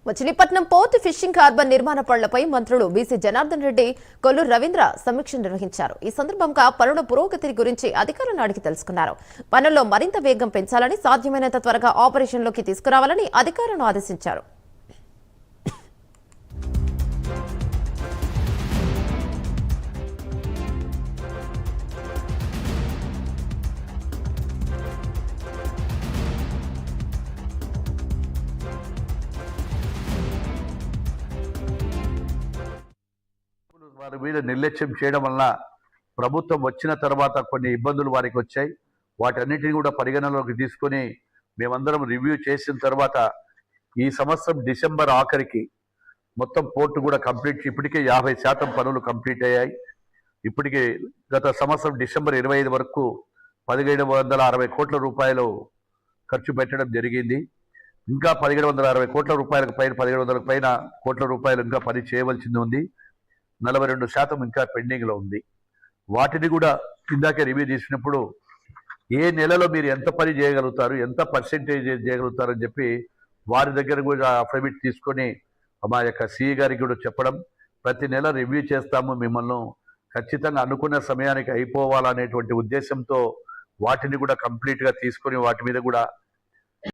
Machilipatnam port fishing harbour నిర్మాణ పనులపై మంత్రులు బీసీ జనార్దన్ రెడ్డి, కొల్లూరు రవీంద్ర సమీక్ష నిర్వహించారు. ఈ సందర్భంగా పనుల పురోగతి గురించి అధికారులను అడిగి తెలుసుకున్నారు. పనుల్లో మరింత వేగం పెంచాలని, సాధ్యమైనంత త్వరగా ఆపరేషన్లోకి తీసుకురావాలని అధికారులను ఆదేశించారు. వారి మీద నిర్లక్ష్యం చేయడం వలన ప్రభుత్వం వచ్చిన తర్వాత కొన్ని ఇబ్బందులు వారికి వచ్చాయి. వాటన్నిటిని కూడా పరిగణనలోకి తీసుకొని మేమందరం రివ్యూ చేసిన తర్వాత ఈ సంవత్సరం డిసెంబర్ ఆఖరికి మొత్తం పోర్టు కూడా కంప్లీట్, ఇప్పటికే 50% పనులు కంప్లీట్ అయ్యాయి. ఇప్పటికే గత సంవత్సరం డిసెంబర్ 25 వరకు 1760 కోట్ల రూపాయలు ఖర్చు పెట్టడం జరిగింది. ఇంకా 1760 కోట్ల రూపాయలకు పైన 1700 పైన కోట్ల రూపాయలు ఇంకా పని చేయవలసింది ఉంది. 42% ఇంకా పెండింగ్లో ఉంది. వాటిని కూడా ఇందాకే రివ్యూ చేసినప్పుడు ఏ నెలలో మీరు ఎంత పని చేయగలుగుతారు, ఎంత పర్సెంటేజ్ చేయగలుగుతారు అని చెప్పి వారి దగ్గర కూడా అఫిడవిట్ తీసుకొని మా యొక్క సిఈ గారికి కూడా చెప్పడం, ప్రతి నెల రివ్యూ చేస్తాము, మిమ్మల్ని ఖచ్చితంగా అనుకున్న సమయానికి అయిపోవాలనేటువంటి ఉద్దేశంతో వాటిని కూడా కంప్లీట్గా తీసుకొని వాటి మీద కూడా